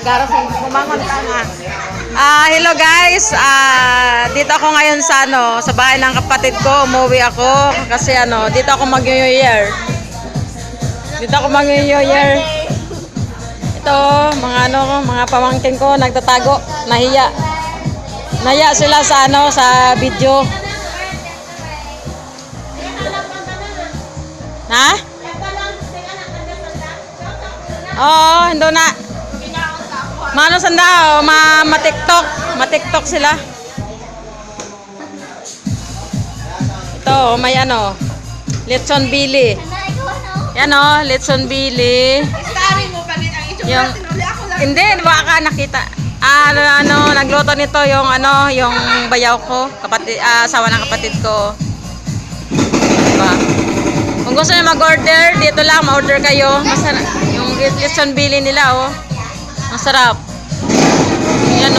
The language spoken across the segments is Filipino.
Garasan, bumangon ka nga. Hello guys. Dito ako ngayon sa sa bahay ng kapatid ko. Umuwi ako kasi dito ako mag-New Year. Dito ako mag-New Year. Ito, mga pamangkin ko nagtatago, nahiya. Nahiya sila sa sa video. Ha? Oo, hindi na. Mano sanda, ma-TikTok sila. Ito, may Litson Billy. Yan Litson Billy. Yung hindi ba ka nakita? Nagluto nito yung yung bayaw ko, kapatid, asawa ng kapatid ko. Diba? Kung gusto niyo mag-order, dito lang ma-order kayo. Masarap yung Litson Billy nila Masarap. Yan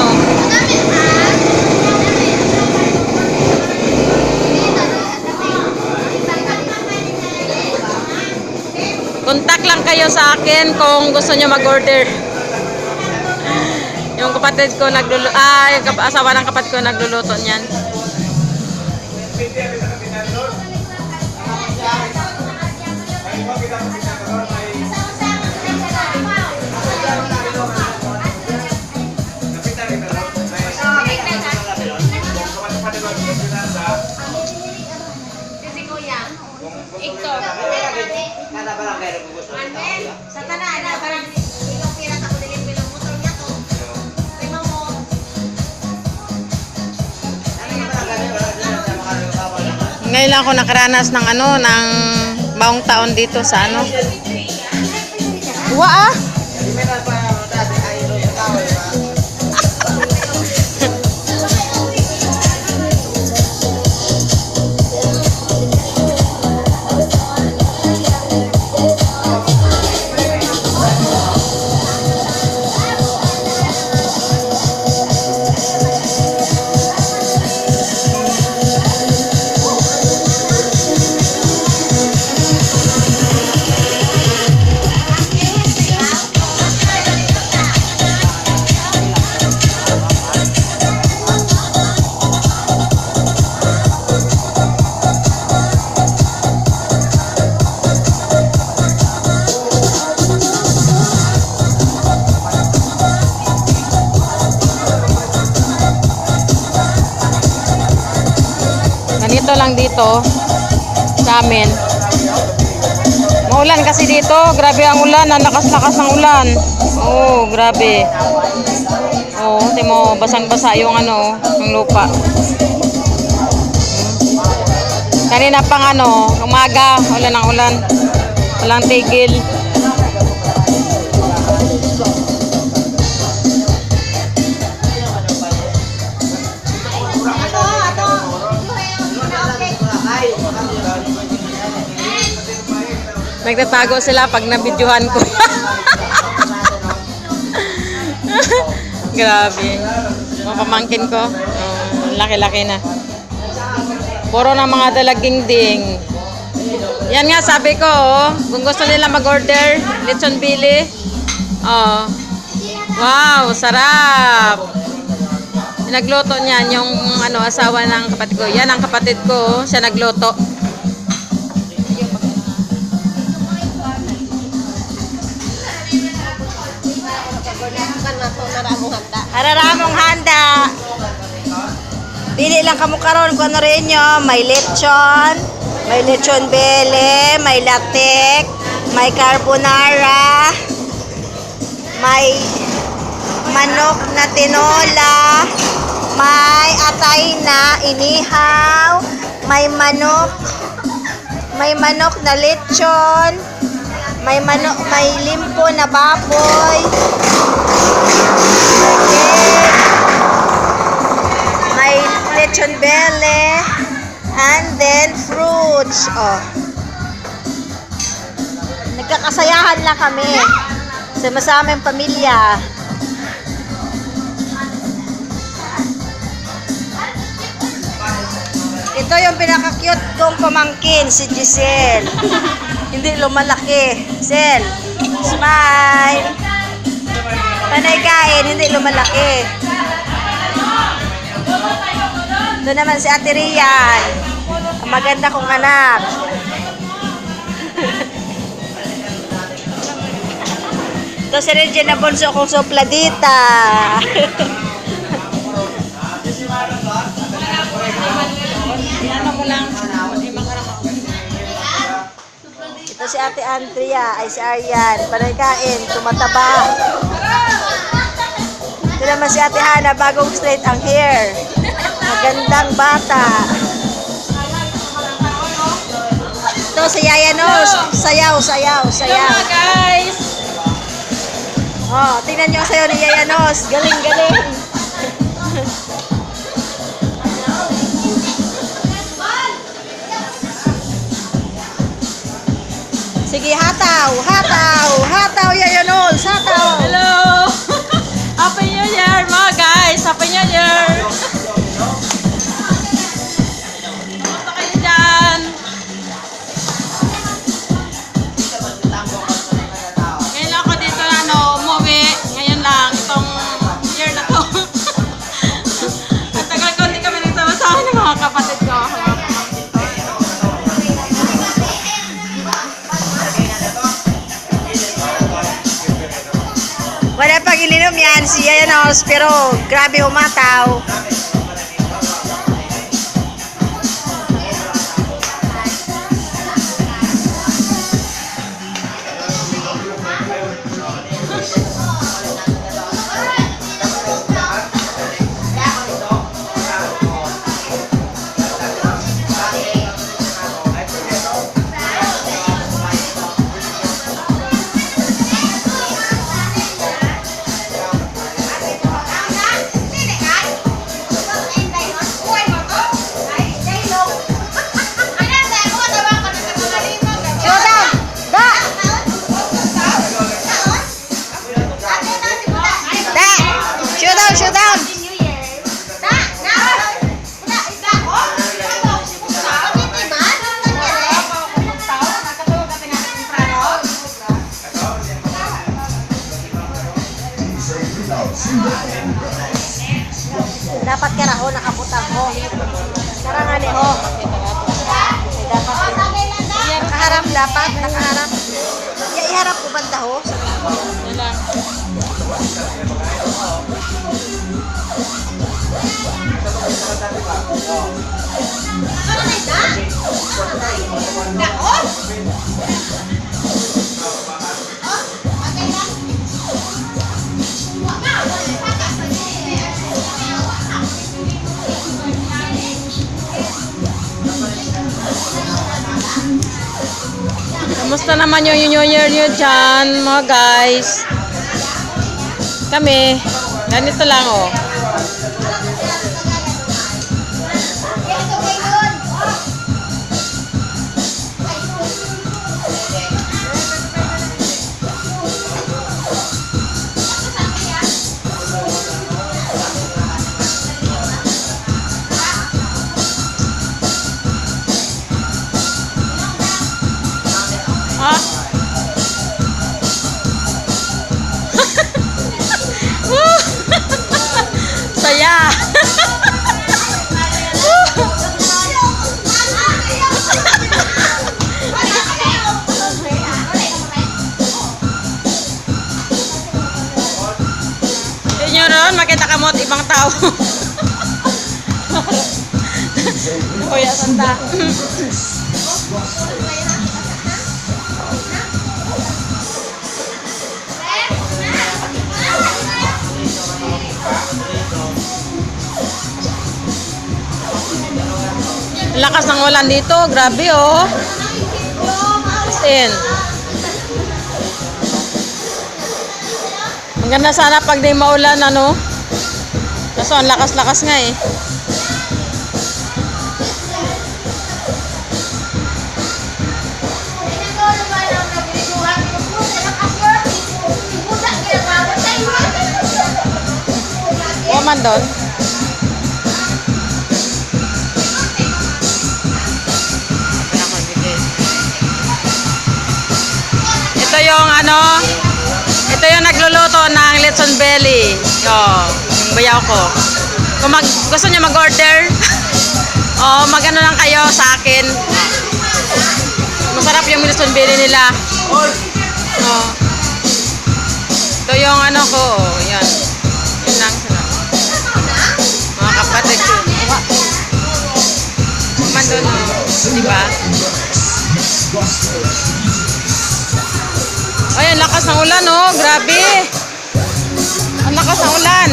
Contact lang kayo sa akin kung gusto niyo mag-order. Yung kapatid ko yung asawa ng kapatid ko nagluluto niyan. Sa tanan na parang ilang pira ta ko dilin bilang motor niya to. Lima mo. Ngayon lang ako nakaranas ng ng baong taon dito sa Wa ganito lang dito sa amin. Maulan kasi dito. Grabe ang ulan. Ang lakas-lakas ng ulan. Oh, grabe. Oh, timo basang-basa yung yung lupa. Kanina pang umaga, ulan ng ulan. Walang tigil. Nagtatago sila pag nabidyohan ko. Grabe. Mga pamangkin ko. Laki-laki na. Puro na mga dalaging ding. Yan nga sabi ko, kung gusto nila mag-order, Litson Billy. Wow, sarap. Nagluto niyan yung asawa ng kapatid ko. Yan ang kapatid ko, siya nagluto. Hararamong handa. Dili lang kamo karon ko rin nyo. May lechon bele, may latek, may carbonara, may manok na tinola, may atay na inihaw, may manok na lechon, may limpo na baboy, may lechon bele, and then fruits. Nagkakasayahan lang kami sa masamang pamilya. Ito yung pinaka-cute kong pamangkin, si Giselle. Hindi lumalaki. Giselle, smile. Panay kain, hindi lumalaki. Doon naman si Ate Rian. Ang maganda kong anak. Ito si Regina Bonso kong sopladita. Ito si Ate Andrea, ay si Arian. Panay kain, tumataba. Ito naman si Ate Hana, bagong straight ang hair. Magandang bata. Ito si Yaya Nos. Sayaw, sayaw, sayaw. Guys! Oh, tingnan niyo ang sayaw ni Yaya Nos. Galing, galing. Sige, hataw, hataw, hataw, Yaya Nos, hataw. Hello! Happy New Year mga guys! Happy New Year! Kamusta kayo dyan? Ngayon lang ako dito umuwi. Ngayon lang, itong year na to. Ang tagal ko hindi kami nagsama-sama ng mga kapatid ko. Wala pang ininom yan si Yaya Nos, pero grabe humataw. Show down! Dapat ka na ho, nakaputang ho. Karangani ho. Dapat. Nakaharap dapat, nakaharap. Iharap ko banda ho. Yan lang. Kamusta naman yung New Year nyo dyan, mga guys? Kami, ganito lang oh. Ha? Saya. Tingnan ron, makita ka mo at ibang tao. Kuya Santa. Lakas ng ulan dito, grabe oh. As in. Maganda sana pag di maulan ano. Kaso ang lakas-lakas nga eh. Waman doon. Ito yung ano, ito Ito yung nagluluto ng lechon belly. Yung bayaw ko. Kung gusto niya mag-order, mag-ano lang kayo sa akin. Masarap yung lechon belly nila. Ito yung ano ko. Yan. Yun lang. Mga kapatid ko. Mandun, diba? Ay, ang lakas ng ulan, oh. Grabe. Ang lakas ng ulan.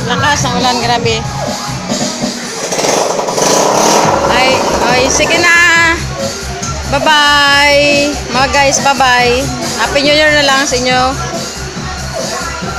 Lakas ng ulan, grabe. Ay, sige na. Bye-bye. Mga guys, bye-bye. Happy New Year na lang sa inyo.